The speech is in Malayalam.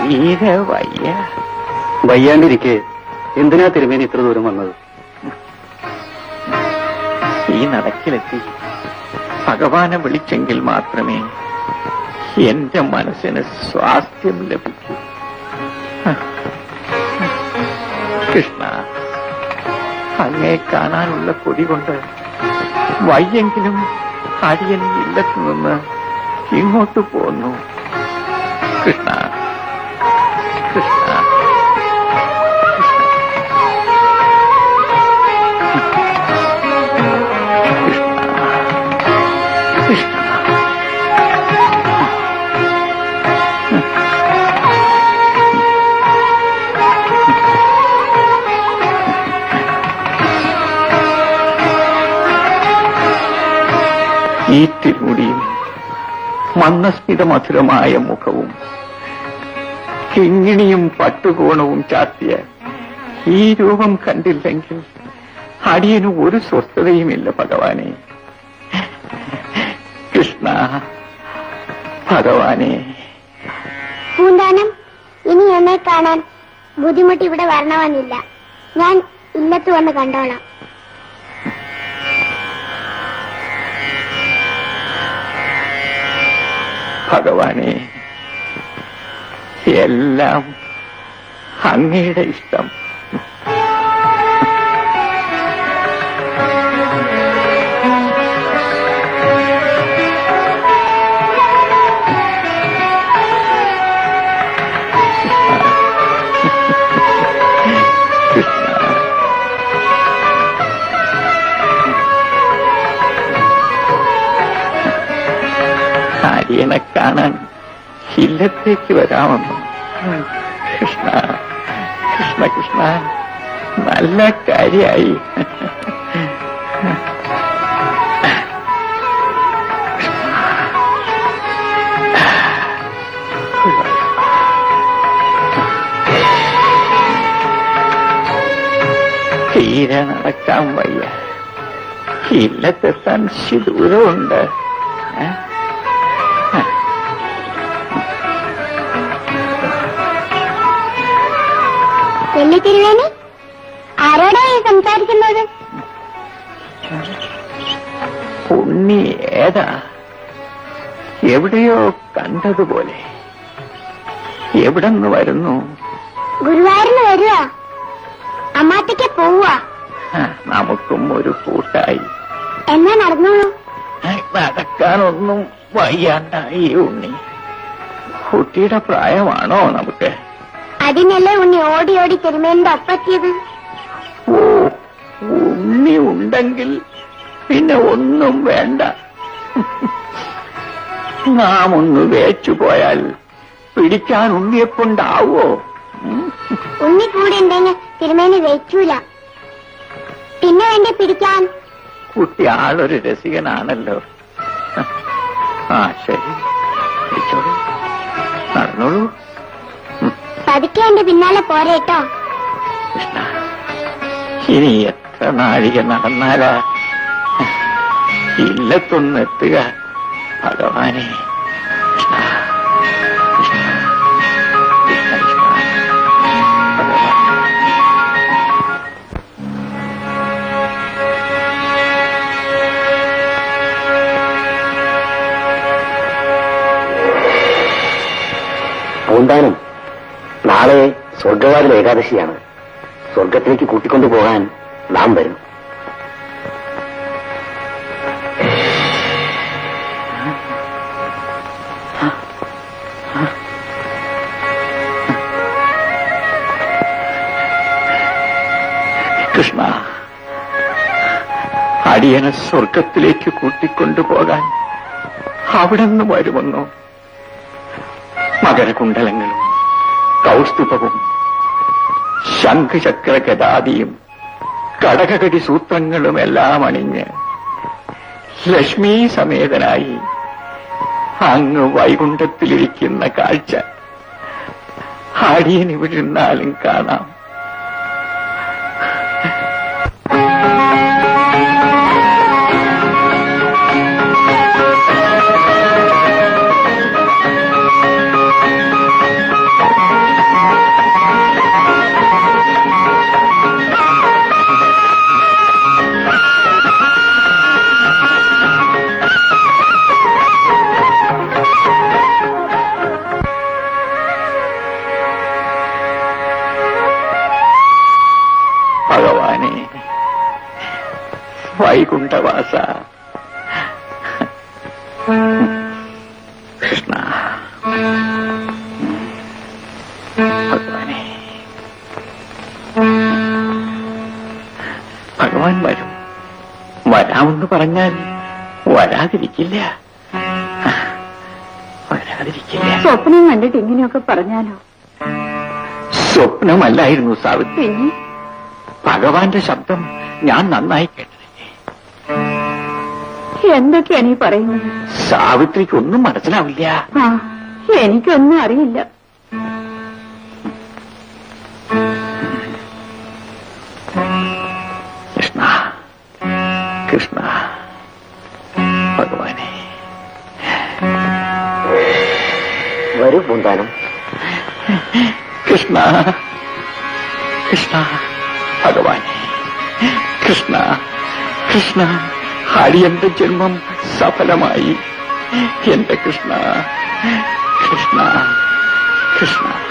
തീരെ വയ്യ. വയ്യാണ്ടിരിക്കെ എന്തിനാ തിരുമേനി ഇത്ര ദൂരം വന്നത്? ഈ നടക്കിലെത്തി ഭഗവാനെ വിളിച്ചെങ്കിൽ മാത്രമേ എന്റെ മനസ്സിന് സ്വാസ്ഥ്യം ലഭിക്കൂ. കൃഷ്ണ, അങ്ങേ കാണാനുള്ള കൊതി കൊണ്ട് വയ്യെങ്കിലും അടിയൻ ഇല്ലത്തു നിന്ന് ഇങ്ങോട്ട് പോന്നു. കൃഷ്ണ, കൃഷ്ണ, ഈ തിരുമുടിയും മന്ദസ്മിത മധുരമായ മുഖവും കിങ്ങിണിയും പട്ടുകോണവും ചാർത്തിയ ഈ രൂപം കണ്ടില്ലെങ്കിൽ അടിയന് ഒരു സ്വസ്ഥതയുമില്ല ഭഗവാനെ. കൃഷ്ണ, ഭഗവാനെ. പൂന്താനം, ഇനി എന്നെ കാണാൻ ബുദ്ധിമുട്ട് ഇവിടെ വരണമെന്നില്ല. ഞാൻ ഇല്ലത്ത് വന്ന് കണ്ടോളാം. ഭഗവാനെ, എല്ലാം അങ്ങയുടെ ഇഷ്ടം. അടിയനെ കാണാൻ ഇല്ലത്തേക്ക് വരാമെന്നു. കൃഷ്ണ, കൃഷ്ണ, കൃഷ്ണ, നല്ല കാര്യായി. തീരെ നടക്കാൻ വയ്യ. ഇല്ലത്തെത്താൻ ദൂരമുണ്ട്. തിരുവേനി, ആരോടായി സംസാരിക്കുന്നത്? ഉണ്ണി ഏതാ? എവിടെയോ കണ്ടതുപോലെ. എവിടെന്ന് വരുന്നു? ഗുരുവായൂരിന് വരിക. അമ്മാത്തേക്ക് പോവുക. നമുക്കും ഒരു കൂട്ടായി. എന്നാ നടന്നോളൂ. നടക്കാനൊന്നും വയ്യാണ്ടായി ഉണ്ണി. കുട്ടിയുടെ പ്രായമാണോ നമുക്ക്? അതിനല്ലേ ഉണ്ണി ഓടി ഓടി തിരുമേന്റെ ഒപ്പത്തിയത്. ഓ, ഉണ്ണി ഉണ്ടെങ്കിൽ പിന്നെ ഒന്നും വേണ്ട. നാം ഒന്ന് വേച്ചുപോയാൽ പിടിക്കാൻ ഉണ്ണിയെക്കൊണ്ടാവോ? ഉണ്ണി കൂടെ ഉണ്ടെങ്കിൽ തിരുമേനി വെച്ചൂല. പിന്നെ വേണ്ടി പിടിക്കാൻ. കുട്ടി ആളൊരു രസികനാണല്ലോ. ആ, ശരി, പിടിച്ചോളൂ, നടന്നോളൂ. പതുക്കെ എന്റെ പിന്നാലെ പോരേട്ടോ. കൃഷ്ണ, ഇനി എത്ര നാഴിക നടന്നാലാ ഇല്ലത്തൊന്നെത്തുക? ഭഗവാനെ, കൃഷ്ണ, കൃഷ്ണ, കൃഷ്ണ, കൃഷ്ണ, ഭഗവാൻ. പൂന്താനം, നാളെ സ്വർഗവാതിൽ ഏകാദശിയാണ്. സ്വർഗത്തിലേക്ക് കൂട്ടിക്കൊണ്ടുപോകാൻ നാം വരും. കൃഷ്ണ, അടിയനെ സ്വർഗത്തിലേക്ക് കൂട്ടിക്കൊണ്ടുപോകാൻ അവിടെന്ന് വരുമെന്നോ? മകരകുണ്ടലങ്ങളും കൗസ്തുഭവും ശംഖചക്ര ഗദാദിയും കടകകടി സൂത്രങ്ങളുമെല്ലാം അണിഞ്ഞ് ലക്ഷ്മി സമേതനായി അങ്ങ് വൈകുണ്ഠത്തിലിരിക്കുന്ന കാഴ്ച അടിയനിവിടുന്നാലും കാണാം. വൈകുണ്ഠവാസ. കൃഷ്ണ ഭഗവാനെ, ഭഗവാൻ വരും. വരാമെന്ന് പറഞ്ഞാൽ വരാതിരിക്കില്ല. വരാതിരിക്കില്ല. സ്വപ്നം കണ്ടിട്ട് ഇങ്ങനെയൊക്കെ പറഞ്ഞാലോ? സ്വപ്നമല്ലായിരുന്നു സാവിത്രി. പിന്നെ ഭഗവാന്റെ ശബ്ദം ഞാൻ നന്നായി കേട്ടതല്ലേ. എന്തൊക്കെയാണ് ഈ പറയുന്നത്? സാവിത്രിക്കൊന്നും മനസ്സിലാവില്ല. ആ, എനിക്കൊന്നും അറിയില്ല. കൃഷ്ണ കൃഷ്ണ ഭഗവാനെ. വരൂ പൂന്താനം. കൃഷ്ണ കൃഷ്ണ ഭഗവാനെ. കൃഷ്ണ കൃഷ്ണ, അടിയന്റെ ജന്മം സഫലമായി. എന്റെ കൃഷ്ണ കൃഷ്ണ കൃഷ്ണ.